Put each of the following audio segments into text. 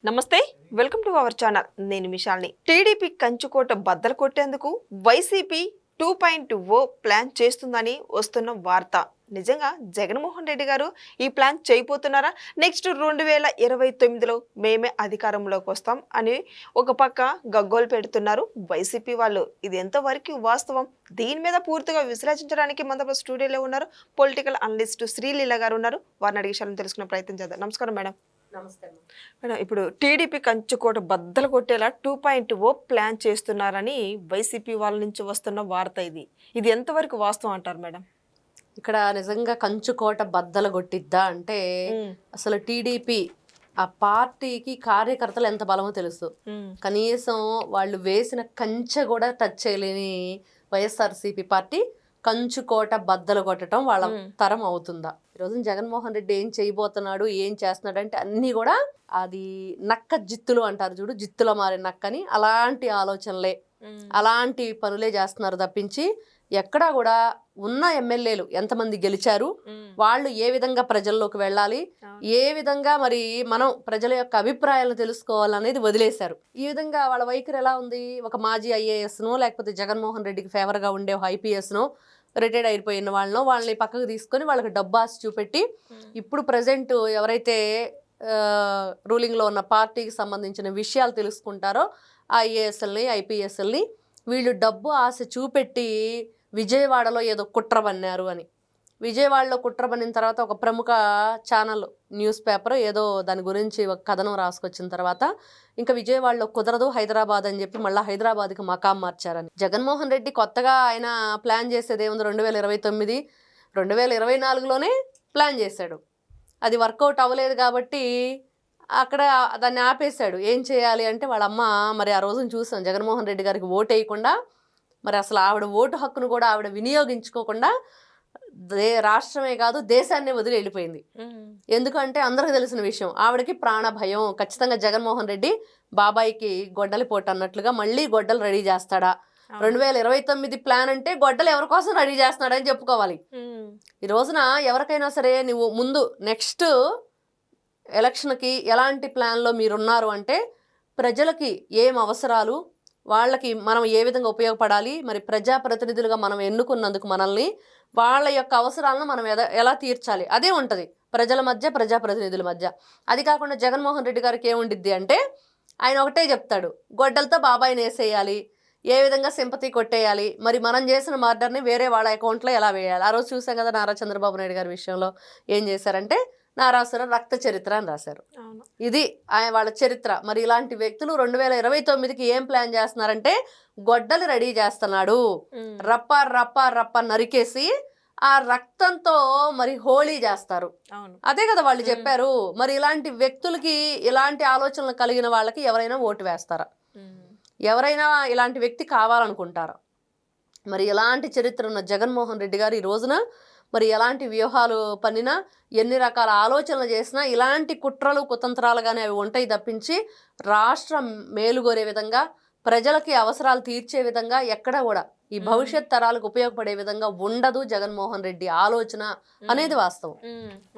నమస్తే, welcome to our channel. నేను మిషాల్ని. TDP కంచుకోట బద్దలు కొట్టేందుకు వైసీపీ 2.0 ప్లాన్ చేస్తుందని వస్తున్న వార్త నిజంగా జగన్మోహన్ రెడ్డి గారు ఈ ప్లాన్ చేయబోతున్నారా? నెక్స్ట్ 2029లో మేమే అధికారంలోకి వస్తాం అని ఒక పక్క గగ్గోలు పెడుతున్నారు వైసీపీ వాళ్ళు. ఇది ఎంతవరకు వాస్తవం? దీని మీద పూర్తిగా విశ్లేషించడానికి మన స్టూడియోలో ఉన్నారు పొలిటికల్ అనలిస్ట్ శ్రీలీల గారు ఉన్నారు. వారిని అడిగే విషయాలను తెలుసుకునే ప్రయత్నం చేద్దాం. నమస్కారం మేడం. నమస్తే మేడం, ఇప్పుడు టీడీపీ కంచుకోట బద్దలు కొట్టేలా 2.0 ప్లాన్ చేస్తున్నారని వైసీపీ వాళ్ళ నుంచి వస్తున్న వార్త. ఇది ఎంతవరకు వాస్తవం అంటారు మేడం? ఇక్కడ నిజంగా కంచుకోట బద్దలు కొట్టిద్దా అంటే అసలు టీడీపీ ఆ పార్టీకి కార్యకర్తలు ఎంత బలమో తెలుసు. కనీసం వాళ్ళు వేసిన కంచె కూడా టచ్ చేయలేని వైఎస్ఆర్సీపీ పార్టీ కంచుకోట బద్దలు కొట్టడం వాళ్ళ తరం అవుతుందా? ఈరోజు జగన్మోహన్ రెడ్డి ఏం చేయబోతున్నాడు, ఏం చేస్తున్నాడు అంటే అన్నీ కూడా అది నక్క జిత్తులు అంటారు చూడు, జిత్తుల మారే నక్కని అలాంటి ఆలోచనలే, అలాంటి పనులే చేస్తున్నారు తప్పించి ఎక్కడా కూడా ఉన్న ఎమ్మెల్యేలు ఎంతమంది గెలిచారు, వాళ్ళు ఏ విధంగా ప్రజల్లోకి వెళ్ళాలి, ఏ విధంగా మరి మనం ప్రజల యొక్క అభిప్రాయాలను తెలుసుకోవాలనేది వదిలేశారు. ఈ విధంగా వాళ్ళ వైఖరి ఎలా ఉంది? ఒక మాజీ ఐఏఎస్నో లేకపోతే జగన్మోహన్ రెడ్డికి ఫేవర్గా ఉండే ఒక ఐపీఎస్నో రిటైర్డ్ అయిపోయిన వాళ్ళని పక్కకు తీసుకొని వాళ్ళకి డబ్బాస్ చూపెట్టి ఇప్పుడు ప్రజెంట్ ఎవరైతే రూలింగ్లో ఉన్న పార్టీకి సంబంధించిన విషయాలు తెలుసుకుంటారో ఆ ఐఏఎస్ఎల్ని ఐపీఎస్ఎల్ని వీళ్ళు డబ్బు ఆశ చూపెట్టి విజయవాడలో ఏదో కుట్ర పన్నారు అని, విజయవాడలో కుట్ర పన్నిన తర్వాత ఒక ప్రముఖ ఛానల్ న్యూస్ పేపర్ ఏదో దాని గురించి ఒక కథనం రాసుకొచ్చిన తర్వాత ఇంకా విజయవాడలో కుదరదు హైదరాబాద్ అని చెప్పి మళ్ళీ హైదరాబాద్కి మకాం మార్చారని. జగన్మోహన్ రెడ్డి కొత్తగా ఆయన ప్లాన్ చేసేది ఏముంది? 2029 2024లోనే ప్లాన్ చేశాడు. అది వర్కౌట్ అవ్వలేదు కాబట్టి అక్కడ దాన్ని ఆపేశాడు. ఏం చేయాలి అంటే వాళ్ళ అమ్మ మరి ఆ రోజున చూసాం జగన్మోహన్ రెడ్డి గారికి ఓటు వేయకుండా, మరి అసలు ఆవిడ ఓటు హక్కును కూడా ఆవిడ వినియోగించుకోకుండా రాష్ట్రమే కాదు దేశాన్ని వదిలి వెళ్ళిపోయింది. ఎందుకంటే అందరికి తెలిసిన విషయం, ఆవిడకి ప్రాణ భయం. ఖచ్చితంగా జగన్మోహన్ రెడ్డి బాబాయికి గొడ్డలి పోటు అన్నట్లుగా మళ్ళీ గొడ్డలు రెడీ చేస్తాడా? 2029 ప్లాన్ అంటే గొడ్డలు ఎవరి కోసం రెడీ చేస్తున్నాడని చెప్పుకోవాలి. ఈ రోజున ఎవరికైనా సరే నువ్వు ముందు నెక్స్ట్ ఎలక్షన్కి ఎలాంటి ప్లాన్లో మీరున్నారు అంటే ప్రజలకి ఏం అవసరాలు, వాళ్ళకి మనం ఏ విధంగా ఉపయోగపడాలి, మరి ప్రజాప్రతినిధులుగా మనం ఎన్నుకున్నందుకు మనల్ని వాళ్ళ యొక్క అవసరాలను మనం ఎలా తీర్చాలి, అదే ఉంటుంది ప్రజల మధ్య ప్రజాప్రతినిధుల మధ్య. అది కాకుండా జగన్మోహన్ రెడ్డి గారికి ఏముండిద్ది అంటే ఆయన ఒకటే చెప్తాడు, గొడ్డలతో బాబాయిని వేసేయాలి, ఏ విధంగా సింపతి కొట్టేయాలి, మరి మనం చేసిన మర్డర్ని వేరే వాళ్ళ అకౌంట్లో ఎలా వేయాలి. ఆ రోజు చూసాం కదా నారా చంద్రబాబు నాయుడు గారి విషయంలో ఏం చేశారంటే నారాసుర రక్త చరిత్ర అని రాశారు. ఇది ఆయన వాళ్ళ చరిత్ర. మరి ఇలాంటి వ్యక్తులు 2029కి ఏం ప్లాన్ చేస్తున్నారంటే గొడ్డలు రెడీ చేస్తున్నాడు, రప్ప రప్ప రప్ప నరికేసి ఆ రక్తంతో మరి హోళీ చేస్తారు. అదే కదా వాళ్ళు చెప్పారు. మరి ఇలాంటి వ్యక్తులకి ఇలాంటి ఆలోచనలు కలిగిన వాళ్ళకి ఎవరైనా ఓటు వేస్తారా? ఎవరైనా ఇలాంటి వ్యక్తి కావాలనుకుంటారా? మరి ఎలాంటి చరిత్ర ఉన్న జగన్మోహన్ రెడ్డి గారు ఈ రోజున మరి ఎలాంటి వ్యూహాలు పన్నినా, ఎన్ని రకాల ఆలోచనలు చేసినా ఇలాంటి కుట్రలు కుతంత్రాలుగానే అవి ఉంటాయి తప్పించి రాష్ట్రం మేలుగోరే విధంగా, ప్రజలకి అవసరాలు తీర్చే విధంగా ఎక్కడా కూడా ఈ భవిష్యత్ తరాలకు ఉపయోగపడే విధంగా ఉండదు జగన్మోహన్ రెడ్డి ఆలోచన అనేది వాస్తవం.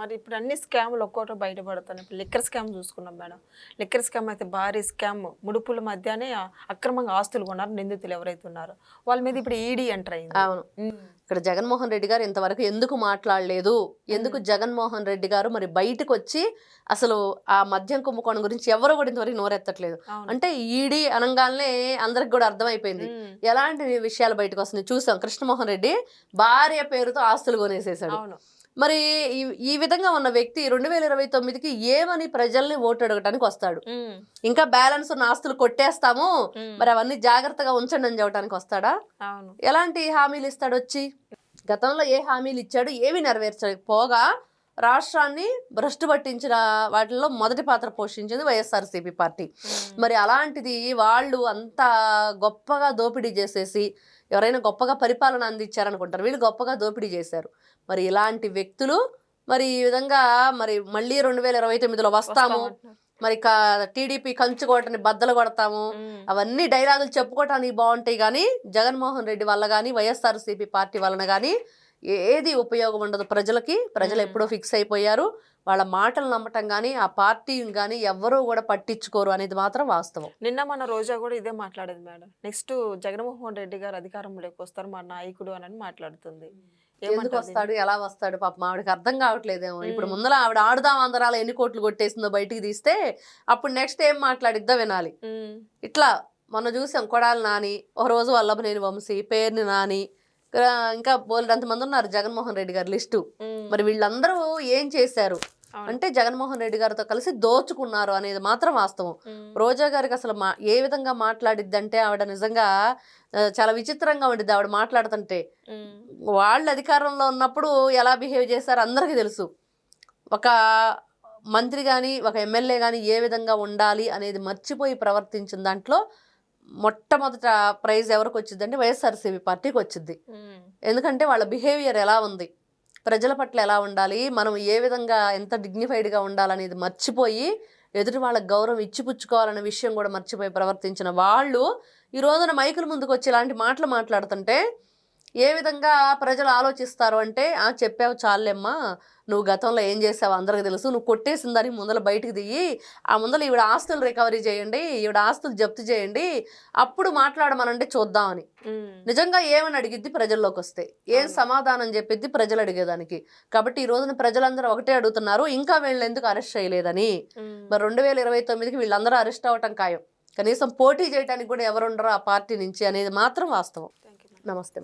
మరి ఇప్పుడు అన్ని స్కామ్లు ఒక్కోటో బయటపడుతున్నాయి. ఇప్పుడు లిక్కర్ స్కామ్ చూసుకున్నాం మేడం. లిక్కర్ స్కామ్ అయితే భారీ స్కామ్, ముడుపుల మధ్యనే అక్రమంగా ఆస్తులు కొన్నారు నిందితులు ఎవరైతే ఉన్నారో వాళ్ళ మీద ఇప్పుడు ఈడీ ఎంటర్ అయింది. అవును. ఇక్కడ జగన్మోహన్ రెడ్డి గారు ఇంతవరకు ఎందుకు మాట్లాడలేదు? ఎందుకు జగన్మోహన్ రెడ్డి గారు మరి బయటకు వచ్చి అసలు ఆ మద్యం కుంభకోణం గురించి ఎవరు కూడా ఇంతవరకు నోరెత్తట్లేదు? అంటే ఈడీ అనగానే అందరికి కూడా అర్థమైపోయింది ఎలాంటి విషయాలు బయటకు వస్తుంది. చూసాం కృష్ణమోహన్ రెడ్డి భార్య పేరుతో ఆస్తులు కొనేసేసాడు. మరి ఈ విధంగా ఉన్న వ్యక్తి 2029కి ఏమని ప్రజల్ని ఓటు అడగటానికి వస్తాడు? ఇంకా బ్యాలెన్స్ ఉన్న ఆస్తులు కొట్టేస్తాము, మరి అవన్నీ జాగ్రత్తగా ఉంచండి అని చెప్పడానికి వస్తాడా? ఎలాంటి హామీలు ఇస్తాడు వచ్చి? గతంలో ఏ హామీలు ఇచ్చాడు? ఏవి నెరవేర్చకపోగా రాష్ట్రాన్ని భ్రష్టు పట్టించిన వాటిల్లో మొదటి పాత్ర పోషించింది వైఎస్ఆర్సీపీ పార్టీ. మరి అలాంటిది వాళ్ళు అంత గొప్పగా దోపిడీ చేసేసి ఎవరైనా గొప్పగా పరిపాలన అందించారనుకుంటారు, వీళ్ళు గొప్పగా దోపిడీ చేశారు. మరి ఇలాంటి వ్యక్తులు మరి ఈ విధంగా మరి మళ్ళీ 2029లో వస్తాము, మరి టీడీపీ కంచుకోటని బద్దలు కొడతాము, అవన్నీ డైలాగులు చెప్పుకోవటానికి బాగుంటాయి. కానీ జగన్మోహన్ రెడ్డి వల్ల కానీ వైఎస్ఆర్సీపీ పార్టీ వలన కానీ ఏది ఉపయోగం ఉండదు ప్రజలకి. ప్రజలు ఎప్పుడో ఫిక్స్ అయిపోయారు. వాళ్ళ మాటలు నమ్మటం కానీ ఆ పార్టీని కానీ ఎవ్వరూ కూడా పట్టించుకోరు అనేది మాత్రం వాస్తవం. నిన్న మన రోజా కూడా ఇదే మాట్లాడేది మేడం. నెక్స్ట్ జగన్మోహన్ రెడ్డి గారు అధికారంలోకి వస్తారు మా నాయకుడు అని మాట్లాడుతుంది. ఎందుకు వస్తాడు, ఎలా వస్తాడు, పాపం ఆవిడకి అర్థం కావట్లేదేమో. ఇప్పుడు ముందర ఆవిడ ఆడుదాం అందరాలు ఎన్ని కోట్లు కొట్టేసిందో బయటికి తీస్తే అప్పుడు నెక్స్ట్ ఏం మాట్లాడిద్దో వినాలి. ఇట్లా మొన్న చూసాం కొడాలి నాని, ఒక రోజు వల్లభనేని వంశీ, పేర్ని నాని, ఇంకా బోల్డ్ అంతమంది ఉన్నారు జగన్మోహన్ రెడ్డి గారి లిస్టు. మరి వీళ్ళందరూ ఏం చేశారు అంటే జగన్మోహన్ రెడ్డి గారితో కలిసి దోచుకున్నారు అనేది మాత్రం వాస్తవం. రోజా గారికి అసలు ఏ విధంగా మాట్లాడిద్ది అంటే ఆవిడ నిజంగా చాలా విచిత్రంగా ఉండిద్ది. ఆవిడ మాట్లాడుతుంటే వాళ్ళు అధికారంలో ఉన్నప్పుడు ఎలా బిహేవ్ చేశారో అందరికీ తెలుసు. ఒక మంత్రి కానీ ఒక ఎమ్మెల్యే కానీ ఏ విధంగా ఉండాలి అనేది మర్చిపోయి ప్రవర్తించిన దాంట్లో మొట్టమొదట ప్రైజ్ ఎవరికి వచ్చింది అంటే వైఎస్ఆర్సీపీ పార్టీకి వచ్చింది. ఎందుకంటే వాళ్ళ బిహేవియర్ ఎలా ఉంది, ప్రజల పట్ల ఎలా ఉండాలి, మనం ఏ విధంగా ఎంత డిగ్నిఫైడ్గా ఉండాలనేది మర్చిపోయి ఎదుటి వాళ్ళకి గౌరవం ఇచ్చిపుచ్చుకోవాలనే విషయం కూడా మర్చిపోయి ప్రవర్తించిన వాళ్ళు ఈ రోజున మైకుల ముందుకు వచ్చి ఇలాంటి మాటలు మాట్లాడుతుంటే ఏ విధంగా ప్రజలు ఆలోచిస్తారు అంటే చెప్పావు చాలేమ్మా, నువ్వు గతంలో ఏం చేసావు అందరికీ తెలుసు, నువ్వు కొట్టేసిన దానికి ముందర బయటికి దిగి ఆ ముందర ఈవిడ ఆస్తులు రికవరీ చేయండి, ఈవిడ ఆస్తులు జప్తు చేయండి, అప్పుడు మాట్లాడమనంటే చూద్దామని. నిజంగా ఏమని అడిగిద్ది ప్రజల్లోకి వస్తే, ఏం సమాధానం చెప్పిద్ది ప్రజలు అడిగేదానికి. కాబట్టి ఈ రోజున ప్రజలందరూ ఒకటే అడుగుతున్నారు, ఇంకా వీళ్ళని ఎందుకు అరెస్ట్ చేయలేదని. మరి 2029కి వీళ్ళందరూ అరెస్ట్ అవ్వటం ఖాయం. కనీసం పోటీ చేయడానికి కూడా ఎవరుండరో ఆ పార్టీ నుంచి అనేది మాత్రం వాస్తవం. Thank you. నమస్తే.